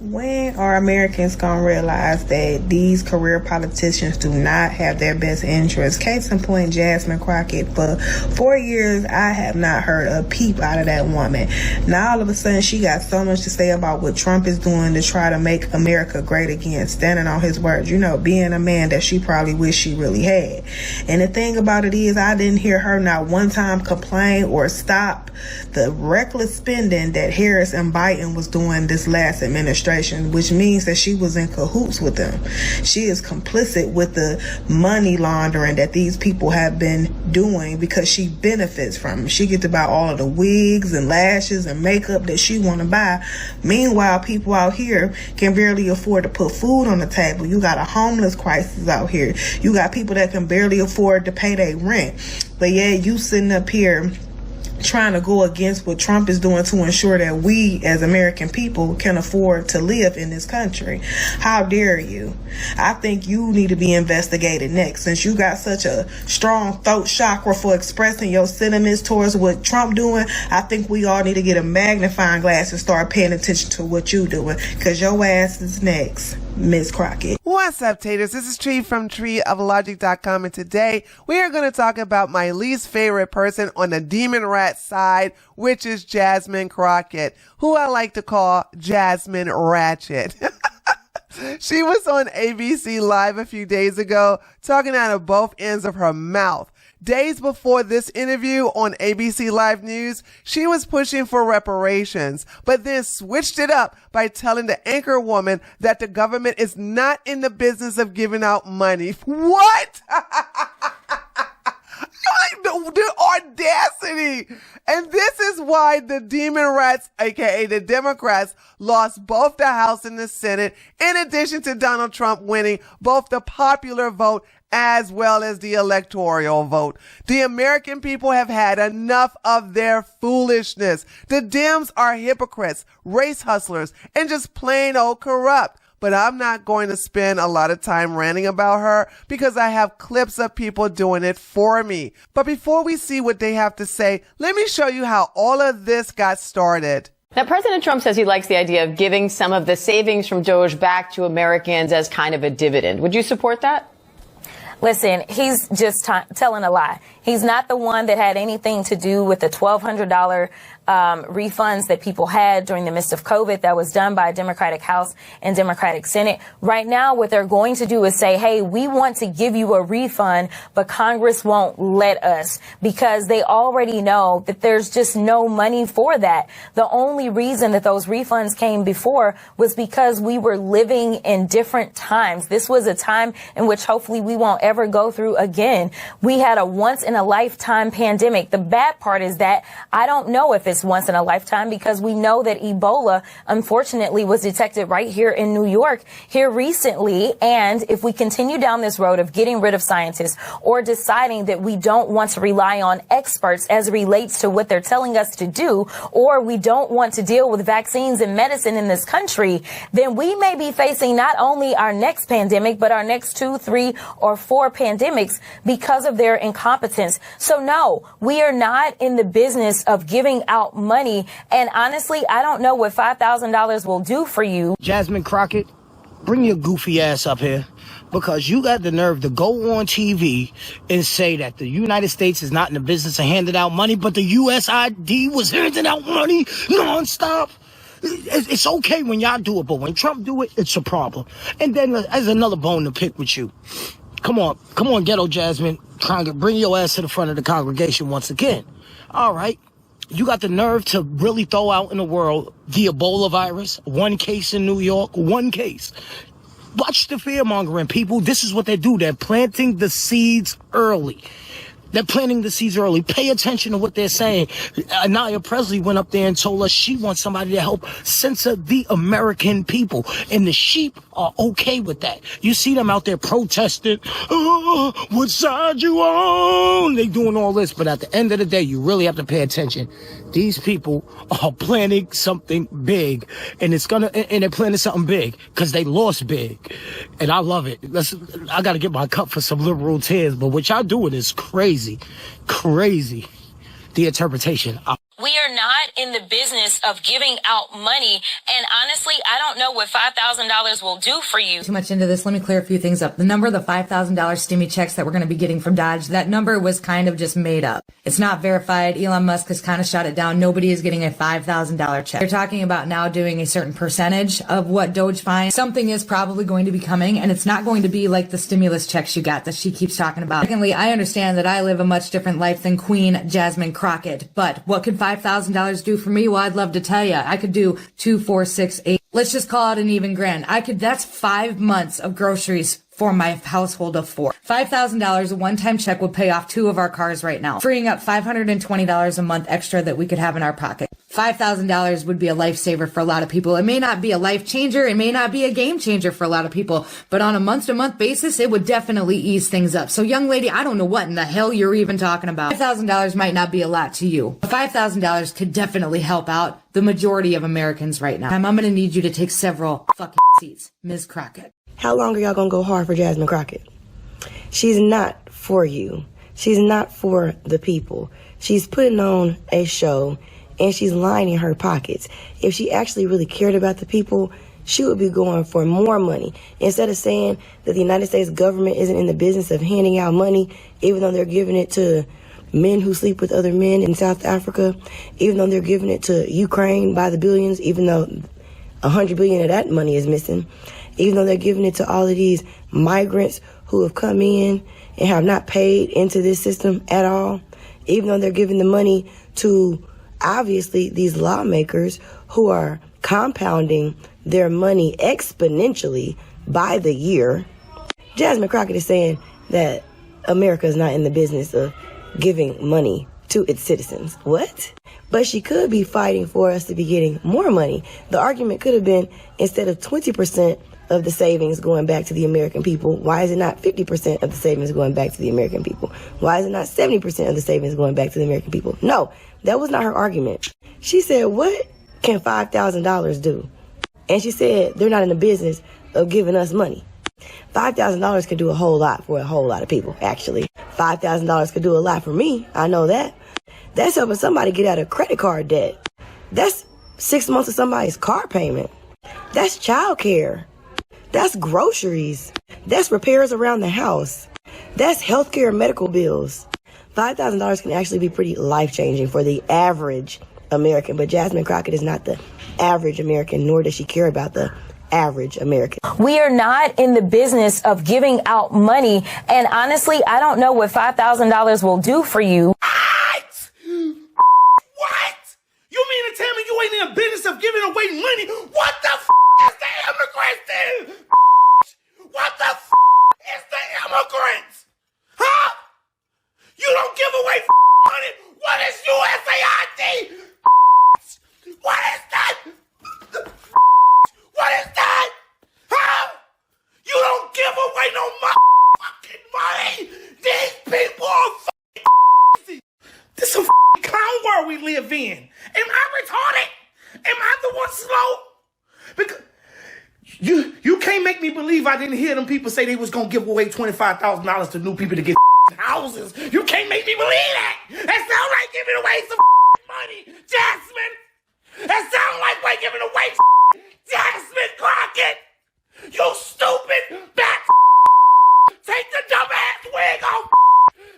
When are Americans going to realize that these career politicians do not have their best interests? Case in point, Jasmine Crockett. For 4 years, I have not heard a peep out of that woman. Now, all of a sudden, she got so much to say about what Trump is doing to try to make America great again, standing on his words, being a man that she probably wished she really had. And the thing about it is, I didn't hear her not one time complain or stop the reckless spending that Harris and Biden was doing this last administration, which means that she was in cahoots with them. She is complicit with the money laundering that these people have been doing because she benefits from it. She gets to buy all of the wigs and lashes and makeup that she want to buy. Meanwhile, people out here can barely afford to put food on the table. You got a homeless crisis out here. You got people that can barely afford to pay their rent. But yeah, you sitting up here trying to go against what Trump is doing to ensure that we as American people can afford to live in this country. How dare you? I think you need to be investigated next. Since you got such a strong throat chakra for expressing your sentiments towards what Trump doing, I think we all need to get a magnifying glass and start paying attention to what you doing, because your ass is next, Miss Crockett. What's up, taters? This is Tree from treeoflogic.com, and today we are going to talk about my least favorite person on the Demon Rat side, which is Jasmine Crockett, who I like to call Jasmine Ratchet. She was on ABC Live a few days ago, talking out of both ends of her mouth. Days before this interview on ABC Live News, she was pushing for reparations, but then switched it up by telling the anchor woman that the government is not in the business of giving out money. What? The audacity. And this is why the Demon Rats, aka the Democrats, lost both the House and the Senate, in addition to Donald Trump winning both the popular vote as well as the electoral vote. The American people have had enough of their foolishness. The Dems are hypocrites, race hustlers, and just plain old corrupt. But I'm not going to spend a lot of time ranting about her because I have clips of people doing it for me. But before we see what they have to say, let me show you how all of this got started. Now, President Trump says he likes the idea of giving some of the savings from Doge back to Americans as kind of a dividend. Would you support that? Listen, he's just telling a lie. He's not the one that had anything to do with the $1,200 refunds that people had during the midst of COVID that was done by a Democratic House and Democratic Senate. Right now, what they're going to do is say, hey, we want to give you a refund, but Congress won't let us, because they already know that there's just no money for that. The only reason that those refunds came before was because we were living in different times. This was a time in which hopefully we won't ever go through again. We had a once in a lifetime pandemic. The bad part is that I don't know if it's once in a lifetime, because we know that Ebola, unfortunately, was detected right here in New York here recently. And if we continue down this road of getting rid of scientists or deciding that we don't want to rely on experts as it relates to what they're telling us to do, or we don't want to deal with vaccines and medicine in this country, then we may be facing not only our next pandemic, but our next 2, 3, or 4 pandemics because of their incompetence. So no, we are not in the business of giving out money. And honestly, I don't know what $5,000 will do for you. Jasmine Crockett, bring your goofy ass up here, because you got the nerve to go on TV and say that the United States is not in the business of handing out money, but the USAID was handing out money nonstop. It's okay when y'all do it, but when Trump do it, it's a problem. And then there's another bone to pick with you. Come on, Ghetto Jasmine, trying to bring your ass to the front of the congregation once again. All right. You got the nerve to really throw out in the world the Ebola virus, 1 case in New York, 1 case. Watch the fear mongering, people. This is what they do. They're planting the seeds early. They're planting the seeds early. Pay attention to what they're saying. Anaya Presley went up there and told us she wants somebody to help censor the American people. And the sheep are okay with that. You see them out there protesting. Oh, what side you on? They doing all this. But at the end of the day, you really have to pay attention. These people are planning something big. And they're planning something big because they lost big. And I love it. I got to get my cup for some liberal tears. But what y'all doing is crazy. Crazy. The interpretation. We are not in the business of giving out money. And honestly, I don't know what $5,000 will do for you. Too much into this. Let me clear a few things up. The number of the $5,000 stimmy checks that we're going to be getting from Dodge, that number was kind of just made up. It's not verified. Elon Musk has kind of shot it down. Nobody is getting a $5,000 check. They're talking about now doing a certain percentage of what Doge finds. Something is probably going to be coming, and it's not going to be like the stimulus checks you got that she keeps talking about. Secondly, I understand that I live a much different life than Queen Jasmine Crockett, but what could $5,000 do for me? Well, I'd love to tell you. I could do 2, 4, 6, 8. Let's just call it an even grand. That's 5 months of groceries for my household of 4. $5,000, a one-time check would pay off 2 of our cars right now, freeing up $520 a month extra that we could have in our pocket. $5,000 would be a lifesaver for a lot of people. It may not be a life changer. It may not be a game changer for a lot of people, but on a month-to-month basis, it would definitely ease things up. So young lady, I don't know what in the hell you're even talking about. $5,000 might not be a lot to you. $5,000 could definitely help out the majority of Americans right now. I'm going to need you to take several fucking seats, Ms. Crockett. How long are y'all gonna go hard for Jasmine Crockett? She's not for you. She's not for the people. She's putting on a show and she's lining her pockets. If she actually really cared about the people, she would be going for more money. Instead of saying that the United States government isn't in the business of handing out money, even though they're giving it to men who sleep with other men in South Africa, even though they're giving it to Ukraine by the billions, even though 100 billion of that money is missing, even though they're giving it to all of these migrants who have come in and have not paid into this system at all, even though they're giving the money to, obviously, these lawmakers who are compounding their money exponentially by the year. Jasmine Crockett is saying that America is not in the business of giving money to its citizens. What? But she could be fighting for us to be getting more money. The argument could have been, instead of 20% of the savings going back to the American people, why is it not 50% of the savings going back to the American people? Why is it not 70% of the savings going back to the American people? No, that was not her argument. She said, what can $5,000 do? And she said, they're not in the business of giving us money. $5,000 can do a whole lot for a whole lot of people, actually. $5,000 could do a lot for me. I know that. That's helping somebody get out of credit card debt. That's 6 months of somebody's car payment. That's child care. That's groceries. That's repairs around the house. That's healthcare medical bills. $5,000 can actually be pretty life-changing for the average American, but Jasmine Crockett is not the average American, nor does she care about the average American. We are not in the business of giving out money, and honestly, I don't know what $5,000 will do for you. What? You mean to tell me you ain't in the business of giving away money? What the is the immigrants then? What the is the immigrants? Huh? You don't give away money. What is USAID? What is that? What is that? Huh? You don't give away no fucking money. These people are crazy. This is a clown world we live in. Am I retarded? Am I the one slow? Because you can't make me believe I didn't hear them people say they was gonna give away $25,000 to new people to get houses. You can't make me believe that. That sounds like giving away some money, Jasmine. That sounds like we're giving away Jasmine Crockett. You stupid back. Take the dumbass wig off.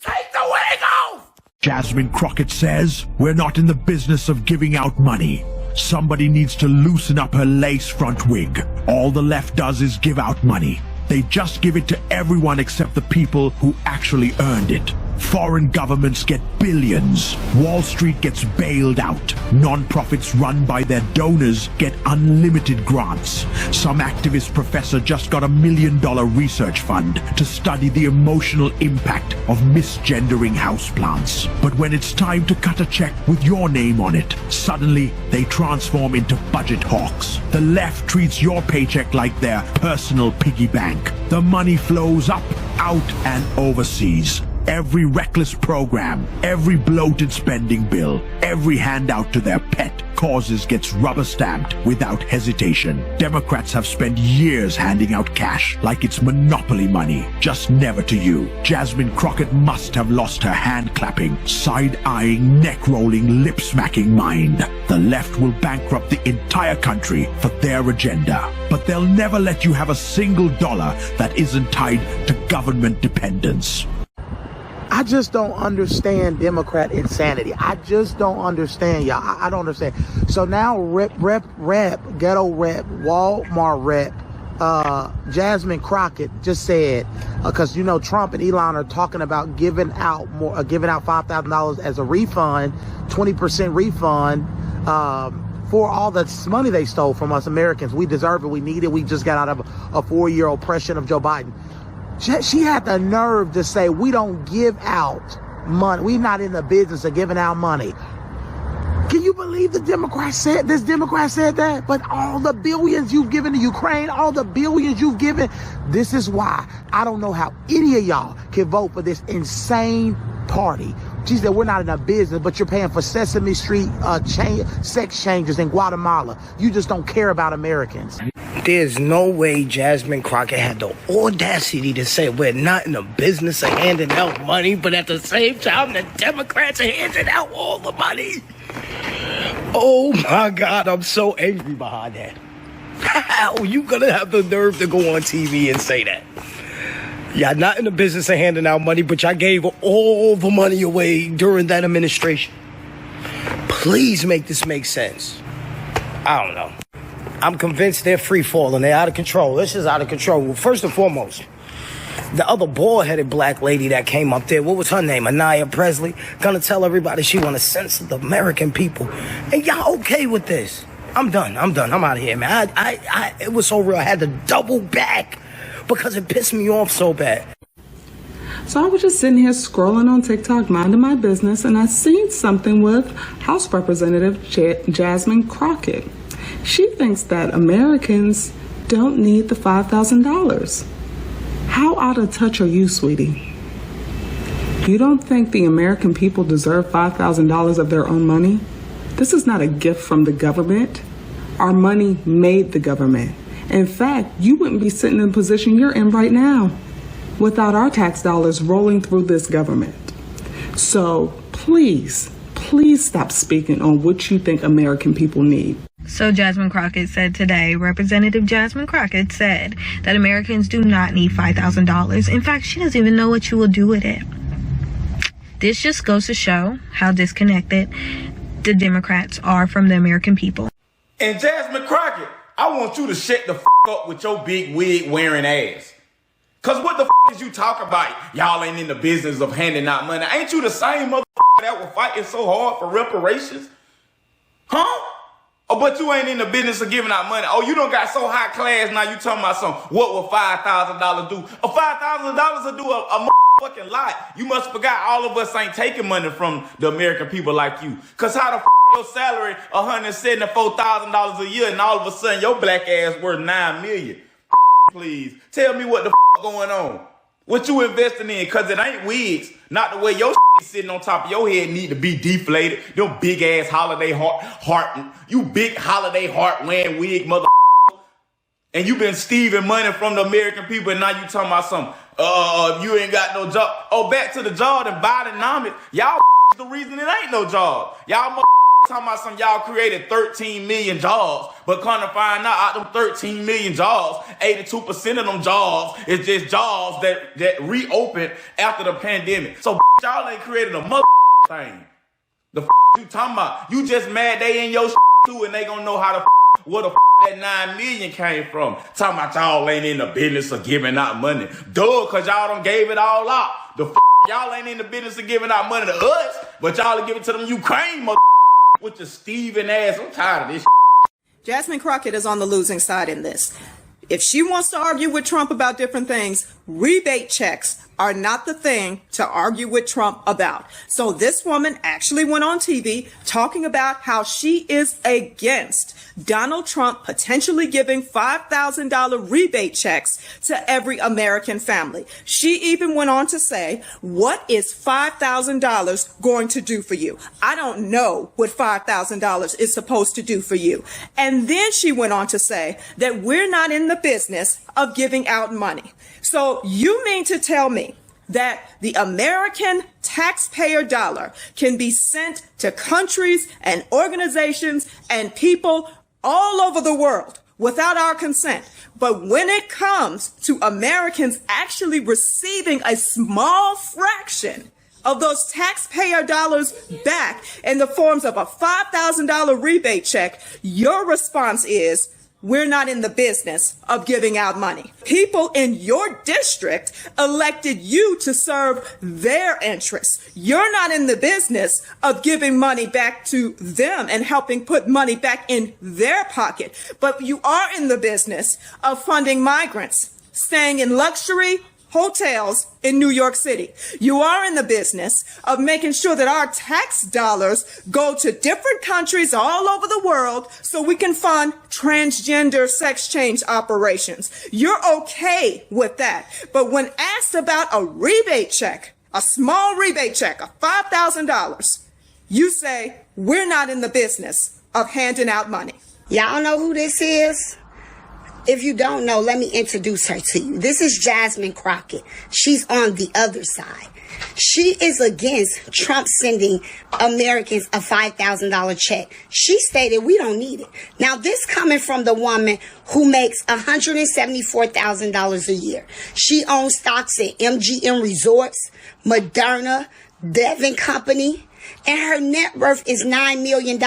Take the wig off. Jasmine Crockett says, we're not in the business of giving out money. Somebody needs to loosen up her lace front wig. All the left does is give out money. They just give it to everyone except the people who actually earned it. Foreign governments get billions. Wall Street gets bailed out. Non-profits run by their donors get unlimited grants. Some activist professor just got $1 million research fund to study the emotional impact of misgendering houseplants. But when it's time to cut a check with your name on it, suddenly they transform into budget hawks. The left treats your paycheck like their personal piggy bank. The money flows up, out, and overseas. Every reckless program, every bloated spending bill, every handout to their pet causes gets rubber-stamped without hesitation. Democrats have spent years handing out cash like it's monopoly money, just never to you. Jasmine Crockett must have lost her hand-clapping, side-eyeing, neck-rolling, lip-smacking mind. The left will bankrupt the entire country for their agenda. But they'll never let you have a single dollar that isn't tied to government dependence. I just don't understand Democrat insanity. I just don't understand, y'all. I don't understand. So now ghetto rep, Walmart rep, Jasmine Crockett just said, because you know Trump and Elon are talking about giving out $5,000 as a refund, 20% refund, for all the money they stole from us Americans. We deserve it. We need it. We just got out of a 4-year oppression of Joe Biden. She had the nerve to say, we don't give out money. We're not in the business of giving out money. Can you believe this Democrat said that? But all the billions you've given to Ukraine, all the billions you've given, this is why I don't know how any of y'all can vote for this insane party. She said, we're not in a business, but you're paying for Sesame Street sex changes in Guatemala. You just don't care about Americans. There's no way Jasmine Crockett had the audacity to say we're not in the business of handing out money, but at the same time, the Democrats are handing out all the money. Oh my God, I'm so angry behind that. How are you gonna have the nerve to go on TV and say that? Y'all not in the business of handing out money, but y'all gave all the money away during that administration. Please make this make sense. I don't know. I'm convinced they're free falling. They're out of control. This is out of control. Well, first and foremost, the other bald-headed black lady that came up there, what was her name? Anaya Presley, gonna tell everybody she want to censor the American people. And y'all okay with this? I'm done. I'm out of here, man. It was so real. I had to double back because it pissed me off so bad. So I was just sitting here scrolling on TikTok, minding my business, and I seen something with House Representative Jasmine Crockett. She thinks that Americans don't need the $5,000. How out of touch are you, sweetie? You don't think the American people deserve $5,000 of their own money? This is not a gift from the government. Our money made the government. In fact, you wouldn't be sitting in the position you're in right now without our tax dollars rolling through this government. So please stop speaking on what you think American people need. So Jasmine Crockett said today, Representative Jasmine Crockett said that Americans do not need $5,000. In fact, she doesn't even know what you will do with it. This just goes to show how disconnected the Democrats are from the American people. And Jasmine Crockett, I want you to shut the up with your big wig wearing ass. Cause what the is you talk about? Y'all ain't in the business of handing out money. Ain't you the same motherfucker that was fighting so hard for reparations? Huh? Oh, but you ain't in the business of giving out money. Oh, you done got so high class now you talking about something. What will $5,000 do? $5,000 will do a motherfucking lot. You must forgot all of us ain't taking money from the American people like you. Cause how the your salary $174,000 a year and all of a sudden your black ass worth $9 million. Please tell me what the going on. What you investing in? Cause it ain't wigs. Not the way your sitting on top of your head need to be deflated. Them big ass holiday heart, you big holiday heart wearing wig mother. And you been stealing money from the American people and now you talking about something. You ain't got no job. Oh, back to the job and Bidenomics. Y'all the reason it ain't no job. Y'all talking about some y'all created 13 million jobs, but come to find out them 13 million jobs, 82% of them jobs is just jobs that reopened after the pandemic. So y'all ain't created a mother thing. The you talking about? You just mad they in your too and they gonna know how to where the that 9 million came from. Talking about y'all ain't in the business of giving out money. Duh, cause y'all done gave it all out. The y'all ain't in the business of giving out money to us, but y'all give it to them Ukraine mother with your Steven ass. I'm tired of this. Jasmine Crockett is on the losing side in this. If she wants to argue with Trump about different things, rebate checks are not the thing to argue with Trump about. So this woman actually went on TV talking about how she is against Donald Trump potentially giving $5,000 rebate checks to every American family. She even went on to say, what is $5,000 going to do for you? I don't know what $5,000 is supposed to do for you. And then she went on to say that we're not in the business of giving out money. So you mean to tell me that the American taxpayer dollar can be sent to countries and organizations and people all over the world without our consent? But when it comes to Americans actually receiving a small fraction of those taxpayer dollars back in the forms of a $5,000 rebate check, your response is, we're not in the business of giving out money. People in your district elected you to serve their interests. You're not in the business of giving money back to them and helping put money back in their pocket. But you are in the business of funding migrants, staying in luxury hotels in New York City. You are in the business of making sure that our tax dollars go to different countries all over the world so we can fund transgender sex change operations. You're okay with that. But when asked about a rebate check, a small rebate check of $5,000, you say, we're not in the business of handing out money. Y'all know who this is? If you don't know, let me introduce her to you. This is Jasmine Crockett. She's on the other side. She is against Trump sending Americans a $5,000 check. She stated we don't need it. Now, this coming from the woman who makes $174,000 a year. She owns stocks at MGM Resorts, Moderna, Devon Company, and her net worth is $9 million.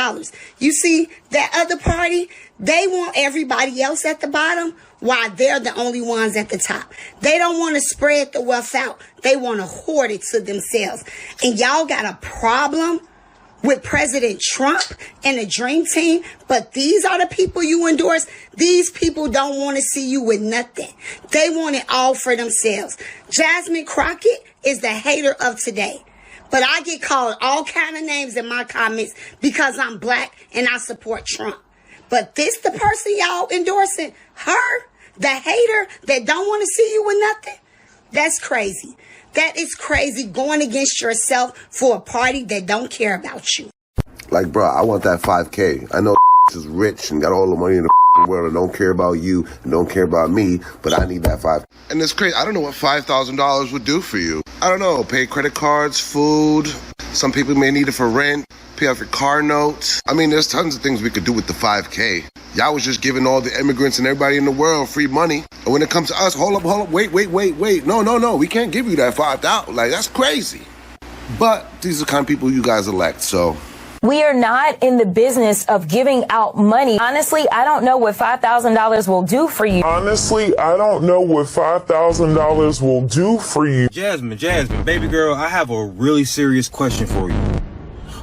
You see, that other party, they want everybody else at the bottom while they're the only ones at the top. They don't want to spread the wealth out. They want to hoard it to themselves. And y'all got a problem with President Trump and the Dream Team, but these are the people you endorse. These people don't want to see you with nothing. They want it all for themselves. Jasmine Crockett is the hater of today. But I get called all kind of names in my comments because I'm black and I support Trump. But this the person y'all endorsing, her, the hater that don't want to see you with nothing? That's crazy. That is crazy, going against yourself for a party that don't care about you. Like, bro, I want that 5K. I know is rich and got all the money in the world and don't care about you and don't care about me, but I need that 5. And it's crazy. I don't know what $5,000 would do for you. I don't know. Pay credit cards, food. Some people may need it for rent. Pay off your car notes. I mean, there's tons of things we could do with the 5K. Y'all was just giving all the immigrants and everybody in the world free money. And when it comes to us, hold up, wait. No. We can't give you that $5,000. Like, that's crazy. But these are the kind of people you guys elect, so. We are not in the business of giving out money. Honestly, I don't know what $5,000 will do for you. Jasmine, baby girl, I have a really serious question for you.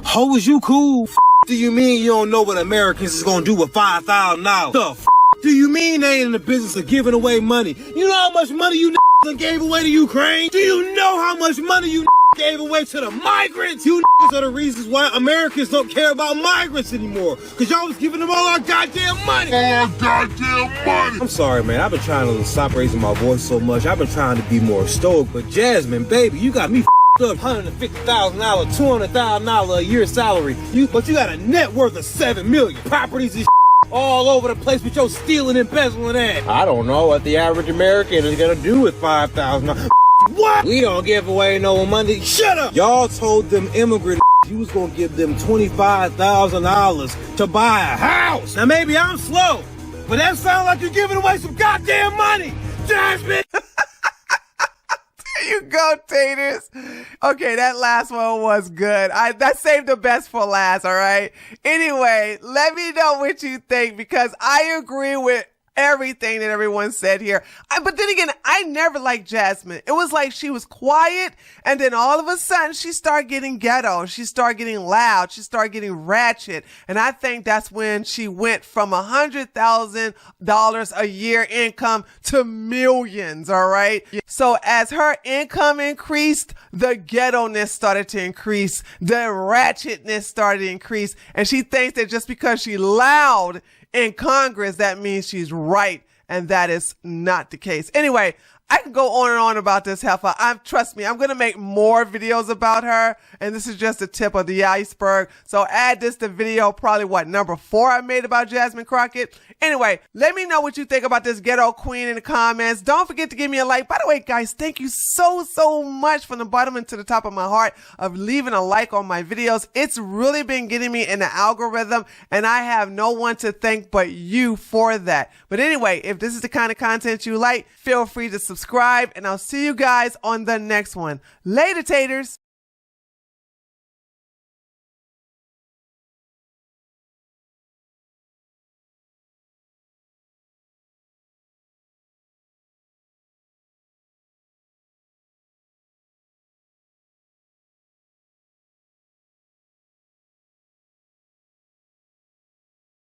Ho, is you cool? Do you mean you don't know what Americans is gonna do with $5,000? The do you mean they ain't in the business of giving away money? You know how much money you gave away to Ukraine? Do you know how much money you gave away to the migrants? You are the reasons why Americans don't care about migrants anymore. Cause y'all was giving them all our goddamn money. I'm sorry, man. I've been trying to stop raising my voice so much. I've been trying to be more stoic. But Jasmine, baby, you got me up $150,000, $200,000 a year salary. But you got a net worth of $7 million. Properties and all over the place with your stealing and embezzling ass. I don't know what the average American is gonna do with $5,000. What? We don't give away no money. Shut up! Y'all told them immigrant you was gonna give them $25,000 to buy a house. Now maybe I'm slow, but that sounds like you're giving away some goddamn money, Jasmine. There you go, taters. Okay, that last one was good. That saved the best for last, all right? Anyway, let me know what you think because I agree with everything that everyone said here. But then again, I never liked Jasmine. It was like she was quiet, and then all of a sudden she started getting ghetto. She started getting loud. She started getting ratchet. And I think that's when she went from $100,000 a year income to millions, all right? So as her income increased, the ghetto-ness started to increase. The ratchetness started to increase. And she thinks that just because she's loud in Congress, that means she's right. And that is not the case. Anyway, I can go on and on about this heifer. Trust me, I'm going to make more videos about her. And this is just the tip of the iceberg. So add this to video, probably number 4 I made about Jasmine Crockett. Anyway, let me know what you think about this ghetto queen in the comments. Don't forget to give me a like. By the way, guys, thank you so much from the bottom and to the top of my heart of leaving a like on my videos. It's really been getting me in the algorithm, and I have no one to thank but you for that. But anyway, if this is the kind of content you like, feel free to subscribe, and I'll see you guys on the next one. Later, taters.